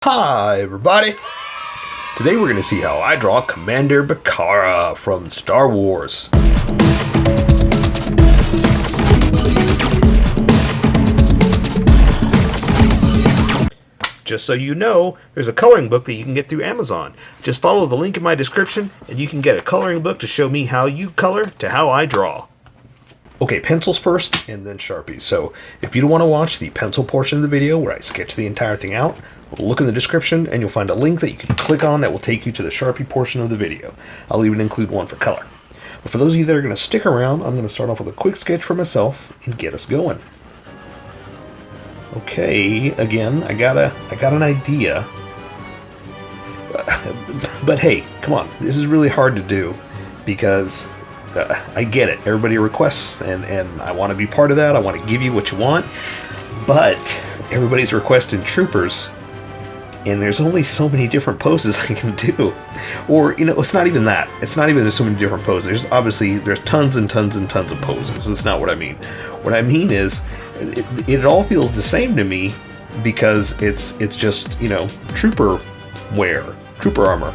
Hi everybody! Today we're going to see how I draw Commander Bacara from Star Wars. Just so you know, there's a coloring book that you can get through Amazon. Just follow the link in my description and you can get a coloring book to show me how you color to how I draw. Okay, pencils first and then Sharpies. So if you don't want to watch the pencil portion of the video where I sketch the entire thing out, look in the description and you'll find a link that you can click on that will take you to the Sharpie portion of the video. I'll even include one for color. But for those of you that are going to stick around, I'm going to start off with a quick sketch for myself and get us going. Okay, again, I got an idea. But hey, come on, this is really hard to do because I get it. Everybody requests, and I want to be part of that. I want to give you what you want, but everybody's requesting troopers, and there's only so many different poses I can do. Or, you know, it's not even that. It's not even there's so many different poses. There's tons and tons and tons of poses. That's not what I mean. What I mean is, it all feels the same to me because it's just, you know, trooper wear, trooper armor.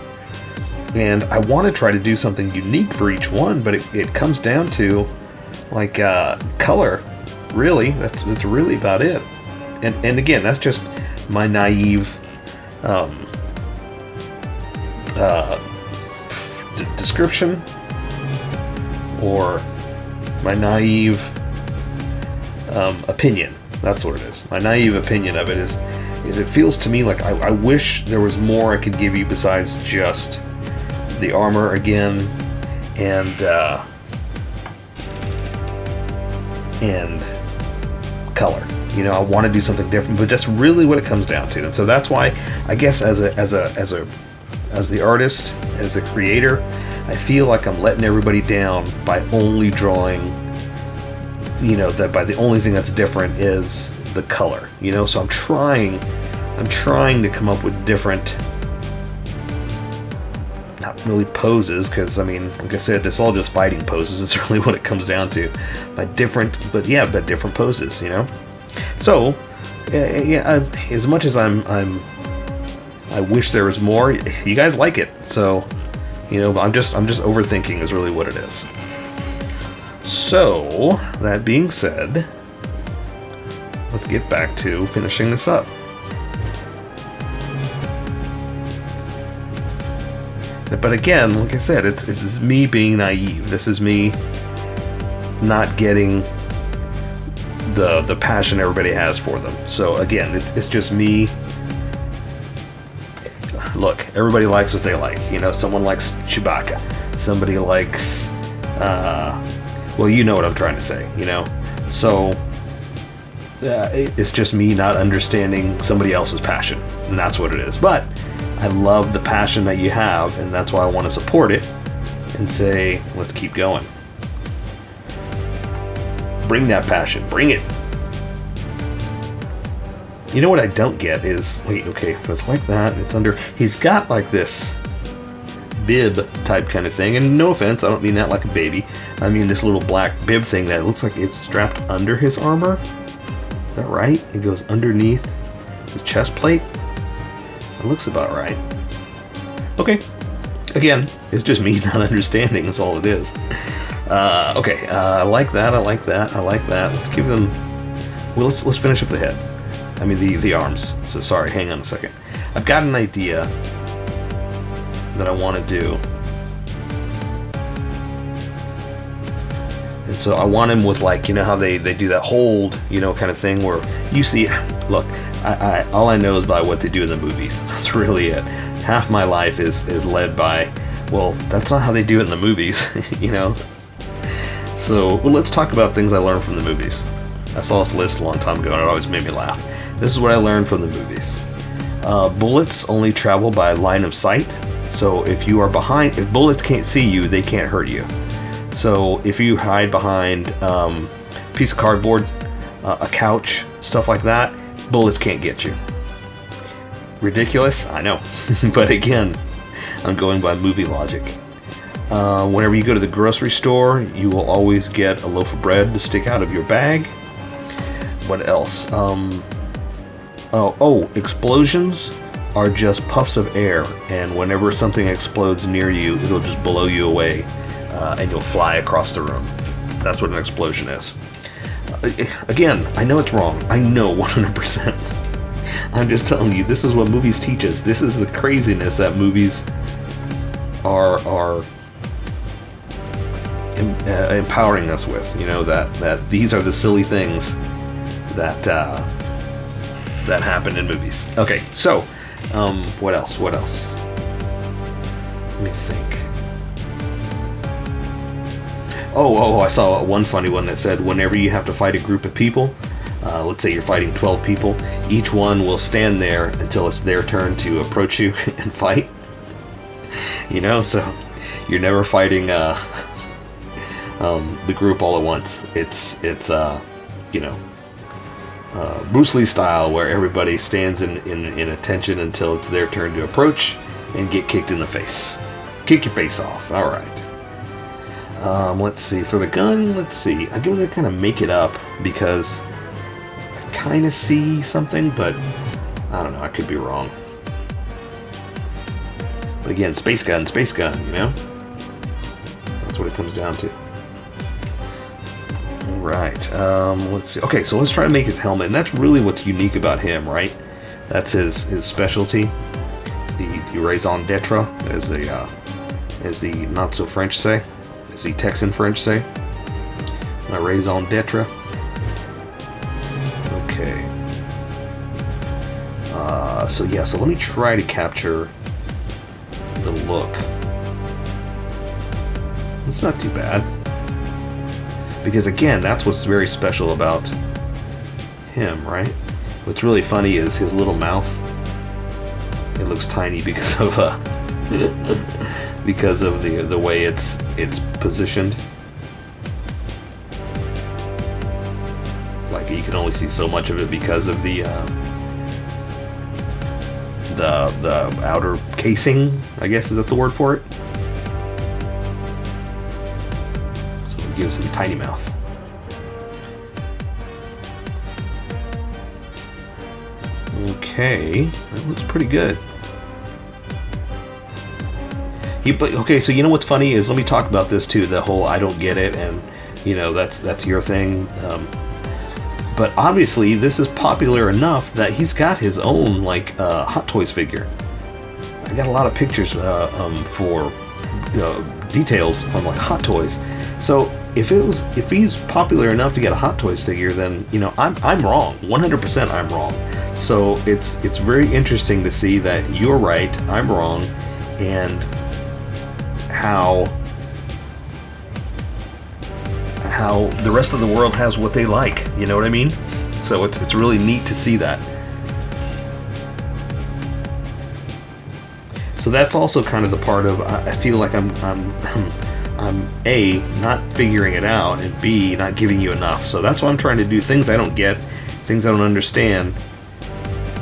And I want to try to do something unique for each one, but it comes down to, like, color. Really, that's really about it. And again, that's just my naive description, or my naive opinion. That's what it is. My naive opinion of it is it feels to me like I wish there was more I could give you besides just the armor again, and color. You know, I want to do something different, but that's really what it comes down to. And so that's why I guess as the artist, as the creator, I feel like I'm letting everybody down by only drawing, you know, that by the only thing that's different is the color. You know, so I'm trying to come up with different, not really poses, because I mean, like I said, it's all just fighting poses. It's really what it comes down to. But different poses, you know. So, yeah, as much as I wish there was more. You guys like it, so you know. I'm just overthinking is really what it is. So that being said, let's get back to finishing this up. But again, like I said, it's me being naive. This is me not getting the passion everybody has for them. So again, it's just me. Look, everybody likes what they like. You know, someone likes Chewbacca. Somebody likes, well, you know what I'm trying to say, you know? So it's just me not understanding somebody else's passion, and that's what it is. But I love the passion that you have, and that's why I want to support it and say, let's keep going. Bring that passion. Bring it. You know what I don't get is, wait, okay, if it's like that, it's under, he's got like this bib type kind of thing, and no offense, I don't mean that like a baby. I mean this little black bib thing that looks like it's strapped under his armor. Is that right? It goes underneath his chest plate. It looks about right. Okay. Again, it's just me not understanding. That's all it is. Okay. I like that. I like that. I like that. Let's give them. Well, let's finish up the head. I mean the arms. So sorry. Hang on a second. I've got an idea that I want to do, and so I want him with, like, you know how they do that hold, you know, kind of thing where you see. Look. All I know is by what they do in the movies. That's really it. Half my life is led by, well, that's not how they do it in the movies, you know? So, well, let's talk about things I learned from the movies. I saw this list a long time ago and it always made me laugh. This is what I learned from the movies. Bullets only travel by line of sight. So if you are behind, if bullets can't see you, they can't hurt you. So if you hide behind a piece of cardboard, a couch, stuff like that, bullets can't get you. Ridiculous? I know. But again, I'm going by movie logic. Whenever you go to the grocery store, you will always get a loaf of bread to stick out of your bag. What else? Explosions are just puffs of air, and whenever something explodes near you, it'll just blow you away, and you'll fly across the room. That's what an explosion is. Again, I know it's wrong. I know 100%. I'm just telling you, this is what movies teach us. This is the craziness that movies are empowering us with. You know, that these are the silly things that happen in movies. Okay, so what else? Let me think. Oh, I saw one funny one that said whenever you have to fight a group of people, let's say you're fighting 12 people, each one will stand there until it's their turn to approach you and fight. You know, so you're never fighting the group all at once. It's you know, Bruce Lee style, where everybody stands in attention until it's their turn to approach and get kicked in the face. Kick your face off. All right. Let's see. For the gun, let's see. I'm going to kind of make it up because I kind of see something, but I don't know. I could be wrong. But again, space gun, you know? That's what it comes down to. All right. Let's see. Okay, so let's try to make his helmet. And that's really what's unique about him, right? That's his specialty. The raison d'etre, as the not-so-French say. As the Texan French say. My raison d'etre. Okay. So let me try to capture the look. It's not too bad. Because again, that's what's very special about him, right? What's really funny is his little mouth. It looks tiny because of the way it's positioned. Like you can only see so much of it because of the outer casing, I guess, is that the word for it? So it gives him a tiny mouth. Okay, that looks pretty good. Okay, so you know what's funny is, let me talk about this too, the whole I don't get it, and you know, that's your thing. But obviously this is popular enough that he's got his own like Hot Toys figure. I got a lot of pictures for details from like Hot Toys. So if he's popular enough to get a Hot Toys figure, then you know I'm wrong. 100% I'm wrong. So it's very interesting to see that you're right, I'm wrong, and how the rest of the world has what they like, you know what I mean? So it's really neat to see that. So that's also kind of the part of I feel like I'm A, not figuring it out, and B, not giving you enough. So that's what I'm trying to do, things I don't get, things I don't understand,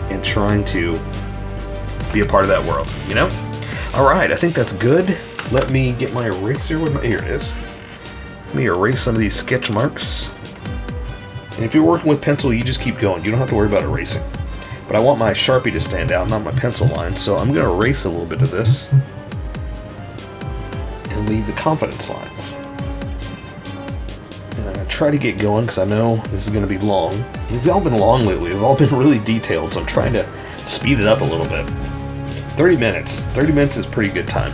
and trying to be a part of that world, you know? All right, I think that's good. Let me get my eraser. Here it is. Let me erase some of these sketch marks. And if you're working with pencil, you just keep going. You don't have to worry about erasing. But I want my Sharpie to stand out, not my pencil line. So I'm going to erase a little bit of this and leave the confidence lines. And I'm going to try to get going because I know this is going to be long. We've all been long lately. We've all been really detailed, so I'm trying to speed it up a little bit. 30 minutes. 30 minutes is pretty good time.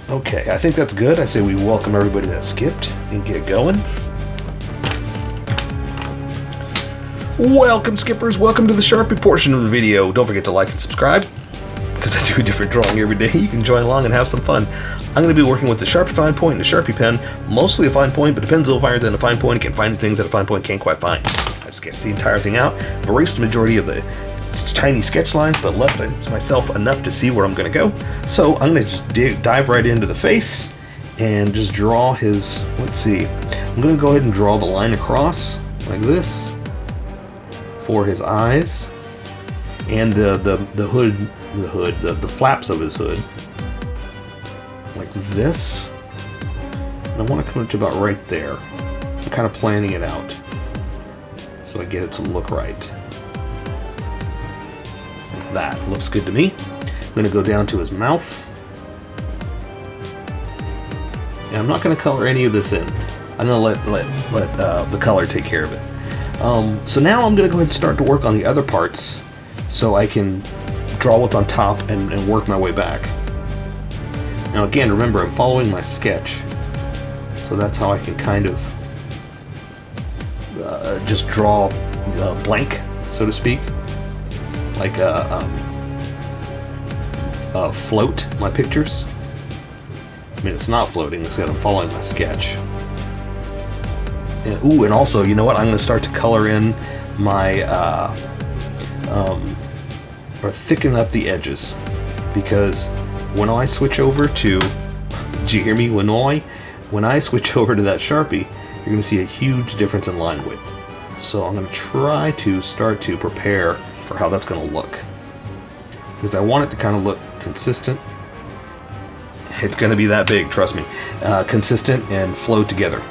Okay, I think that's good. I say we welcome everybody that skipped and get going. Welcome, skippers. Welcome to the Sharpie portion of the video. Don't forget to like and subscribe, because I do a different drawing every day. You can join along and have some fun. I'm going to be working with the Sharpie fine point and a Sharpie pen. Mostly a fine point, but the pen's a little finer than a fine point. You can find things that a fine point can't quite find. I've sketched the entire thing out. I've erased the majority of the tiny sketch lines, but left it to myself enough to see where I'm going to go. So I'm going to just dive right into the face and just draw his, let's see, I'm going to go ahead and draw the line across like this for his eyes and the flaps of his hood like this. And I want to come up to about right there. I'm kind of planning it out so I get it to look right. that? Looks good to me. I'm going to go down to his mouth. And I'm not going to color any of this in. I'm going to let the color take care of it. So now I'm going to go ahead and start to work on the other parts so I can draw what's on top and work my way back. Now again, remember, I'm following my sketch, so that's how I can kind of just draw blank, so to speak, like float my pictures. I mean, it's not floating, instead I'm following my sketch. And, ooh, and also, you know what, I'm going to start to color in my, or thicken up the edges, because when I switch over to, did you hear me? When I switch over to that Sharpie, you're going to see a huge difference in line width. So I'm going to try to start to prepare for how that's going to look, because I want it to kind of look consistent. It's going to be that big, trust me. Consistent and flow together.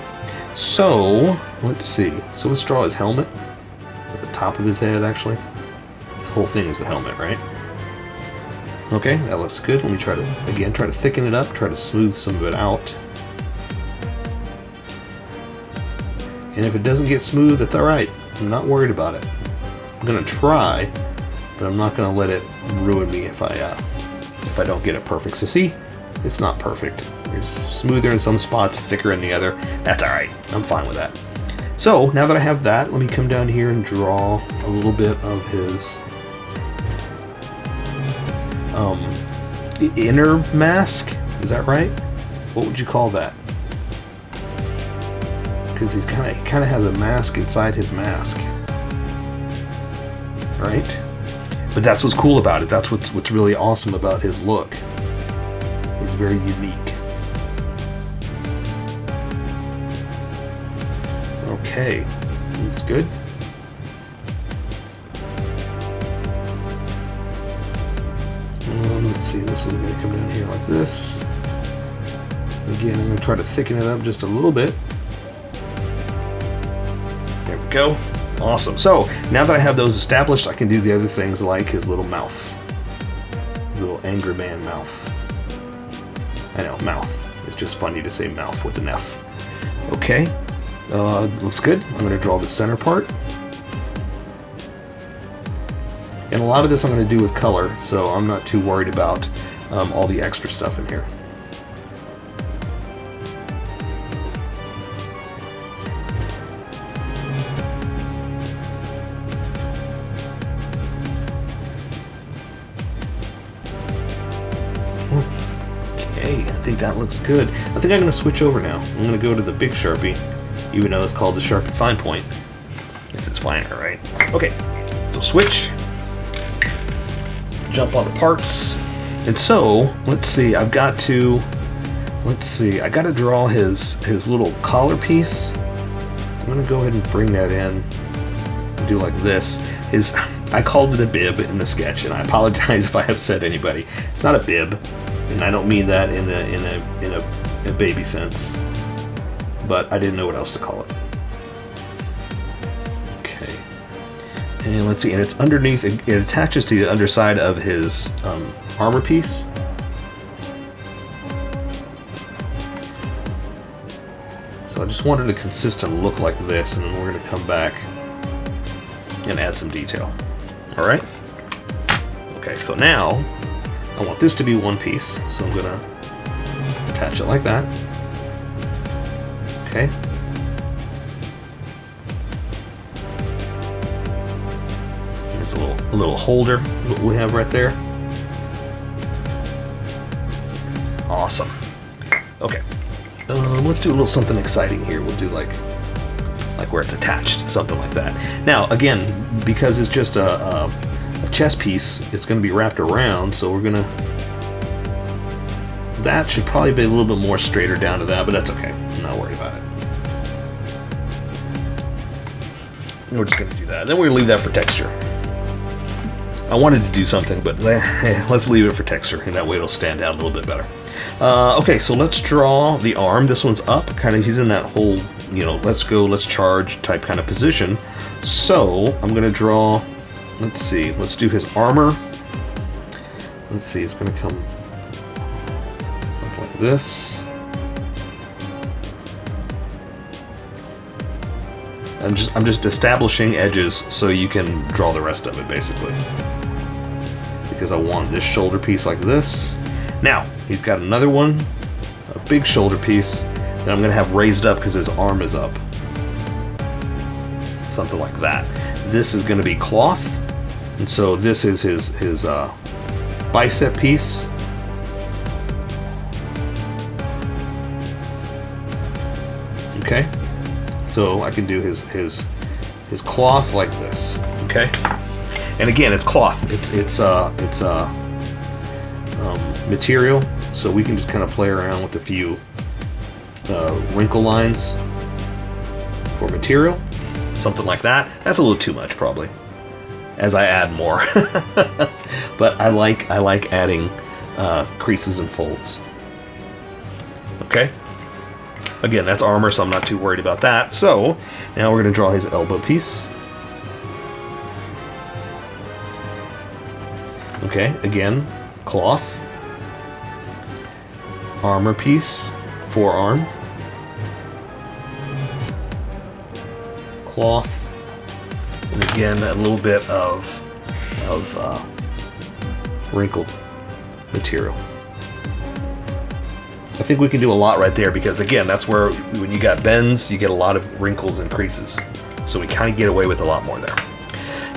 So let's see. So let's draw his helmet, the top of his head actually. This whole thing is the helmet, right? Okay, that looks good. Let me try to thicken it up, try to smooth some of it out. And if it doesn't get smooth, that's alright. I'm not worried about it. I'm gonna try, but I'm not gonna let it ruin me if I don't get it perfect. So see, it's not perfect. It's smoother in some spots, thicker in the other. That's alright. I'm fine with that. So now that I have that, let me come down here and draw a little bit of his inner mask. Is that right? What would you call that? Because he kind of has a mask inside his mask, right? But that's what's cool about it. That's what's really awesome about his look. He's very unique. Okay, looks good. Let's see, this is going to come down here like this. Again, I'm going to try to thicken it up just a little bit. There we go. Awesome. So now that I have those established, I can do the other things like his little mouth. His little angry man mouth. I know, mouth. It's just funny to say mouth with an F. Okay. Looks good. I'm going to draw the center part. And a lot of this I'm going to do with color, so I'm not too worried about all the extra stuff in here. Okay, I think that looks good. I think I'm going to switch over now. I'm going to go to the big Sharpie, even though it's called the Sharpie Fine Point. Guess it's finer, right? Okay, so switch. Jump on the parts. And so, let's see, I got to draw his little collar piece. I'm going to go ahead and bring that in and do like this. I called it a bib in the sketch, and I apologize if I upset anybody. It's not a bib, and I don't mean that in a baby sense, but I didn't know what else to call it. Okay, and let's see, and it's underneath. It attaches to the underside of his armor piece. So I just wanted a consistent look like this, and then we're going to come back and add some detail. All right. Okay, so now I want this to be one piece, so I'm going to attach it like that. Okay. There's a little holder that we have right there. Awesome. Okay. Let's do a little something exciting here. We'll do like where it's attached, something like that. Now, again, because it's just a chest piece, it's going to be wrapped around, so we're going to... That should probably be a little bit more straighter down to that, but that's okay. I'm not worried about it. We're just going to do that. Then we're going to leave that for texture. I wanted to do something, but let's leave it for texture, and that way it'll stand out a little bit better. Okay, so let's draw the arm. This one's up, kind of, he's in that whole, let's go, let's charge type kind of position. So I'm going to draw, let's see, let's do his armor let's see, it's going to come something like this. I'm just establishing edges so you can draw the rest of it, basically. Because I want this shoulder piece like this. Now, he's got another one, a big shoulder piece, that I'm going to have raised up because his arm is up. Something like that. This is going to be cloth, and so this is his bicep piece. Okay. So I can do his cloth like this, okay? And again, it's cloth. It's material, so we can just kind of play around with a few wrinkle lines for material, something like that. That's a little too much, probably, as I add more. But I like adding creases and folds. Okay. Again, that's armor, so I'm not too worried about that. So, now we're going to draw his elbow piece. Okay, again, cloth. Armor piece, forearm. Cloth. And again, a little bit of wrinkled material. I think we can do a lot right there because, again, that's where when you got bends, you get a lot of wrinkles and creases. So we kind of get away with a lot more there.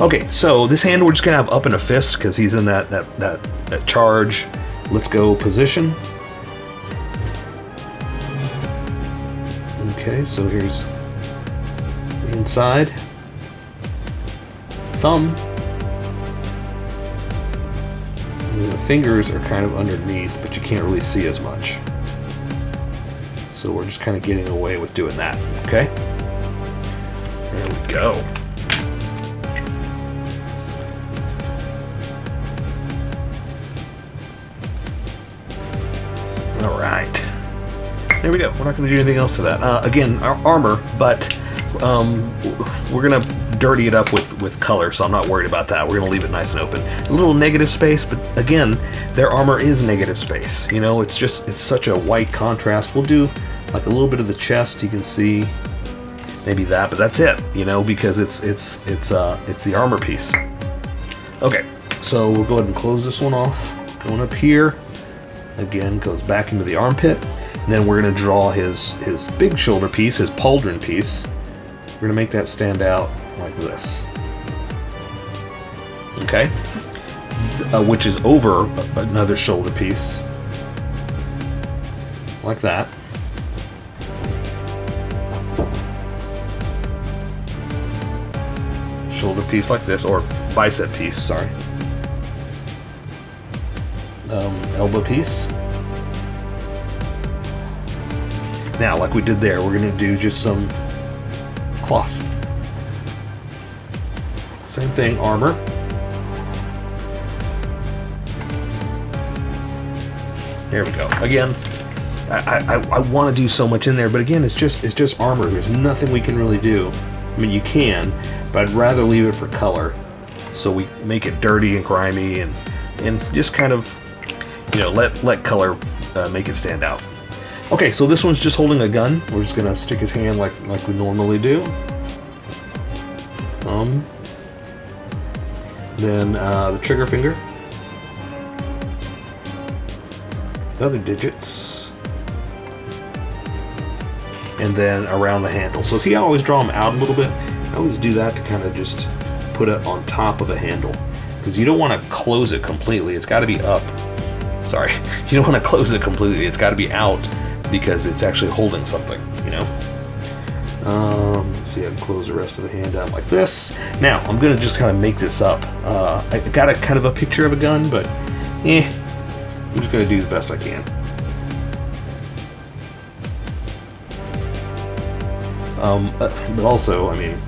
Okay, so this hand we're just going to have up in a fist because he's in that charge, let's go position. Okay, so here's the inside. Thumb. And the fingers are kind of underneath, but you can't really see as much. So we're just kind of getting away with doing that, okay? There we go. All right. There we go. We're not going to do anything else to that. Again, our armor, but we're going to dirty it up with color, so I'm not worried about that. We're going to leave it nice and open. A little negative space, but again, their armor is negative space. You know, it's such a white contrast. We'll do like a little bit of the chest. You can see maybe that, but that's it. You know, because it's the armor piece. Okay, so we'll go ahead and close this one off. Going up here, again, goes back into the armpit. And then we're going to draw his big shoulder piece, his pauldron piece. We're going to make that stand out like this. Okay? Which is over another shoulder piece. Like that. Shoulder piece like this, or bicep piece, sorry. Elbow piece. Now, like we did there, we're going to do just some cloth. Same thing, armor. There we go. Again, I want to do so much in there, but again, it's just armor. There's nothing we can really do. I mean, you can, but I'd rather leave it for color, so we make it dirty and grimy, and just kind of, you know, let color make it stand out. Okay, so this one's just holding a gun. We're just gonna stick his hand like we normally do. Thumb. Then the trigger finger. The other digits. And then around the handle. So see, I always draw them out a little bit. I always do that to kind of just put it on top of the handle. Because you don't want to close it completely. It's got to be up. Sorry. You don't want to close it completely. It's got to be out, because it's actually holding something, you know. Let's see, I can close the rest of the hand out like this. Now, I'm going to just kind of make this up. I got a kind of a picture of a gun, but I'm just going to do the best I can. But also, I mean,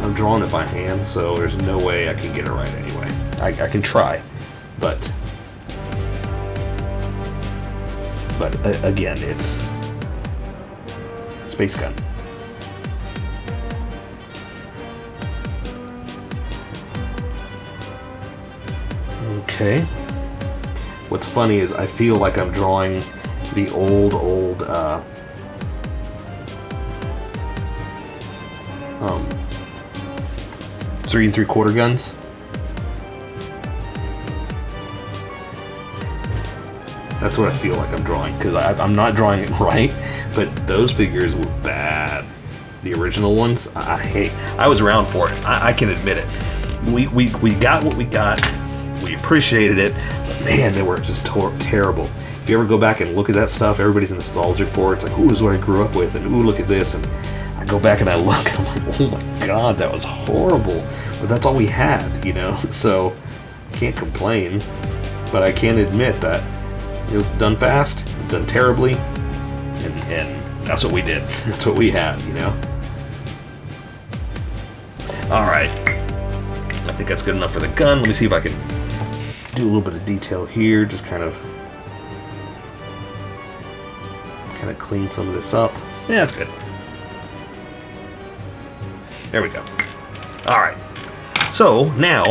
I'm drawing it by hand, so there's no way I can get it right anyway. I can try, but again, it's space gun. Okay. What's funny is I feel like I'm drawing the old 3 3/4 guns. That's what I feel like I'm drawing, because I'm not drawing it right, but those figures were bad. The original ones, I hate. I was around for it. I can admit it. We got what we got. We appreciated it, but man, they were just terrible. If you ever go back and look at that stuff, everybody's nostalgic for it. It's like, ooh, this is what I grew up with, and ooh, look at this. And I go back and I look, and I'm like, oh my God, that was horrible. But that's all we had, you know? So, can't complain. But I can admit that it was done fast, done terribly, and that's what we did. That's what we had, you know? Alright. I think that's good enough for the gun. Let me see if I can do a little bit of detail here, just kind of clean some of this up. Yeah, that's good. There we go. All right. So now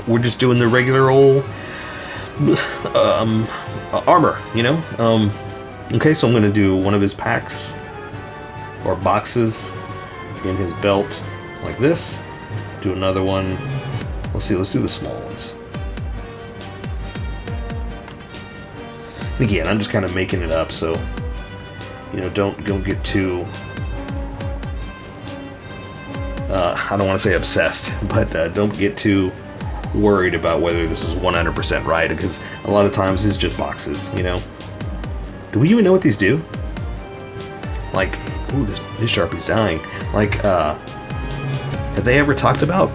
we're just doing the regular old armor, you know. Okay, so I'm going to do one of his packs or boxes in his belt like this. Do another one. Let's see. Let's do the small ones. And again, I'm just kind of making it up, so you know, don't get too. I don't want to say obsessed, but don't get too worried about whether this is 100% right, because a lot of times it's just boxes, you know. Do we even know what these do? Like, ooh, this Sharpie's dying. Like, have they ever talked about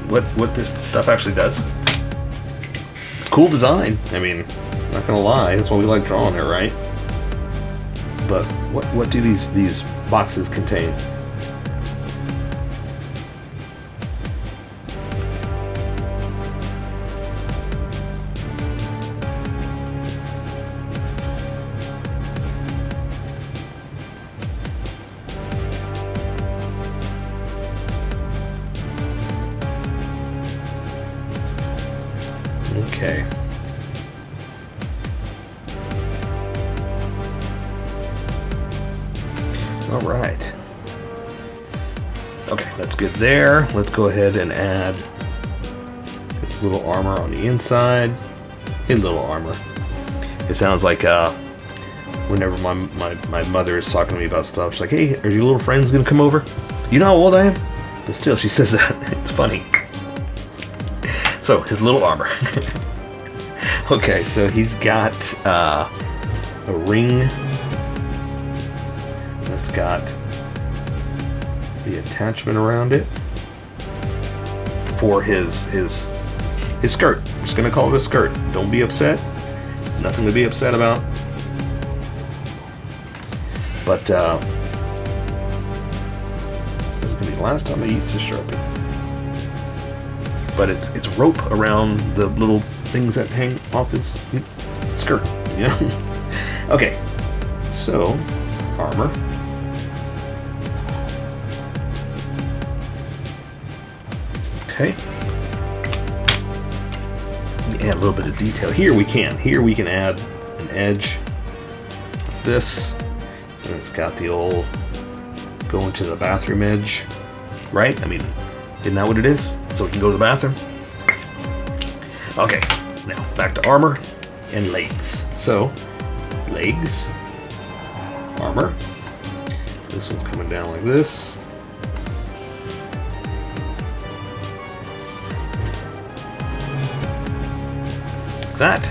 what this stuff actually does? It's cool design. I mean, not gonna lie, that's why we like drawing it, right? But what do these boxes contain? Okay. All right. Okay, that's good there. Let's go ahead and add this little armor on the inside. A little armor. It sounds like whenever my mother is talking to me about stuff, she's like, "Hey, are your little friends gonna come over? You know how old I am?" But still, she says that. It's funny. So, his little armor. Okay, so he's got a ring that's got the attachment around it for his skirt. I'm just gonna call it a skirt. Don't be upset. Nothing to be upset about. But this is gonna be the last time I use this Sharpie. But it's rope around the little things that hang off his skirt, you know? Okay, so armor. Okay. Add a little bit of detail. Here we can add an edge like this, and it's got the old going to the bathroom edge, right? I mean, isn't that what it is? So we can go to the bathroom. Okay, now back to armor and legs. So, legs, armor. This one's coming down like this. That.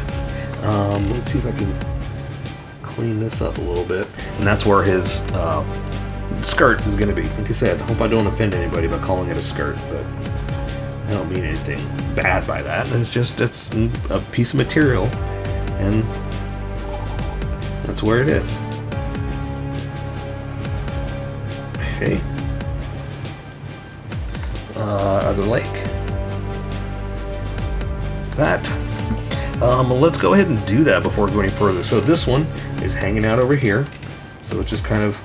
Let's see if I can clean this up a little bit. And that's where his skirt is going to be. Like I said, I hope I don't offend anybody by calling it a skirt, but I don't mean anything bad by that. It's a piece of material, and that's where it is. Okay. Other leg. That. Let's go ahead and do that before we go any further. So this one is hanging out over here. So it's just kind of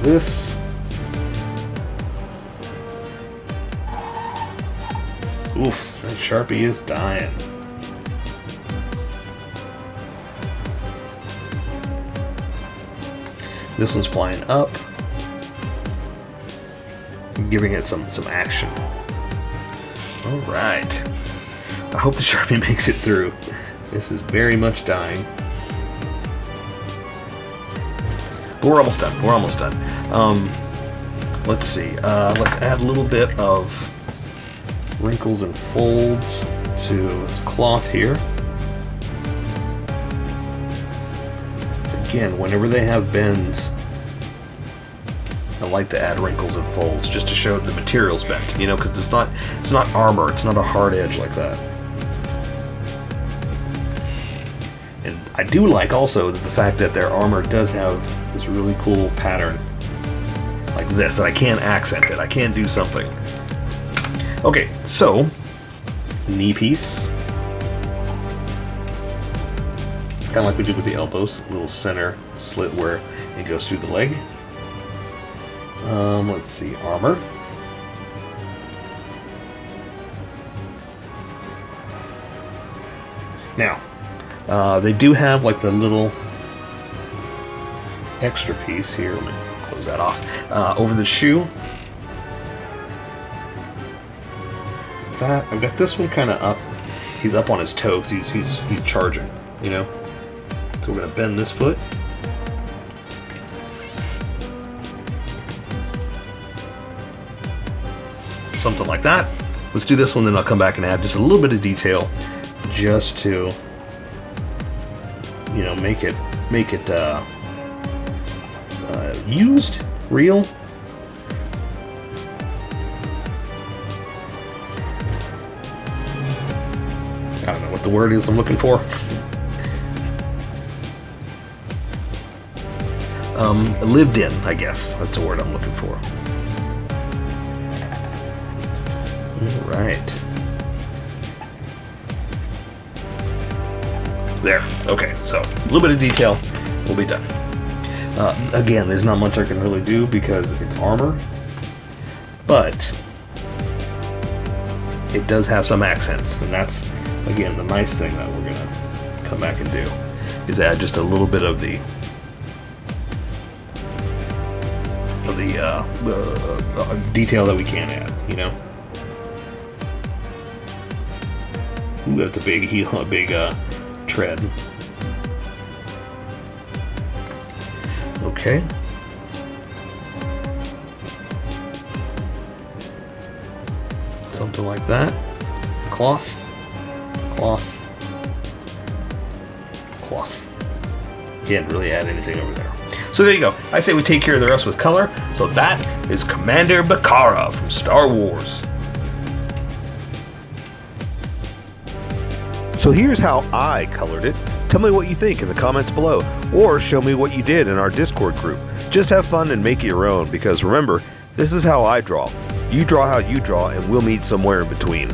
this. Oof, that Sharpie is dying. This one's flying up, giving it some action. All right. I hope the Sharpie makes it through. This is very much dying. But we're almost done. We're almost done. Let's see. Let's add a little bit of wrinkles and folds to this cloth here. Again, whenever they have bends, I like to add wrinkles and folds just to show the material's bent, you know, because it's not armor, it's not a hard edge like that. And I do like also the fact that their armor does have this really cool pattern like this that I can accent it. I can do something. Okay, so knee piece, kind of like we did with the elbows, a little center slit where it goes through the leg. Let's see, armor. Now, they do have like the little extra piece here. Let me close that off. Over the shoe. That I've got this one kind of up. He's up on his toes. He's charging. You know. So we're gonna bend this foot. Something like that. Let's do this one, then I'll come back and add just a little bit of detail, just to, you know, make it used, real. I don't know what the word is I'm looking for. Lived in, I guess. That's the word I'm looking for. All right. There. Okay, so a little bit of detail, we'll be done. Again, there's not much I can really do because it's armor, but it does have some accents, and that's, again, the nice thing that we're gonna come back and do, is add just a little bit of the detail that we can add, you know. Ooh, that's a big heel, a big tread. Okay. Something like that. Cloth. Cloth. Cloth. Can't really add anything over there. So there you go. I say we take care of the rest with color. So that is Commander Bacara from Star Wars. So here's how I colored it. Tell me what you think in the comments below, or show me what you did in our Discord group. Just have fun and make it your own, because remember, this is how I draw. You draw how you draw, and we'll meet somewhere in between.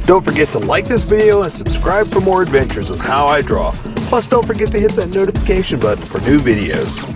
Don't forget to like this video and subscribe for more adventures with How I Draw. Plus, don't forget to hit that notification button for new videos.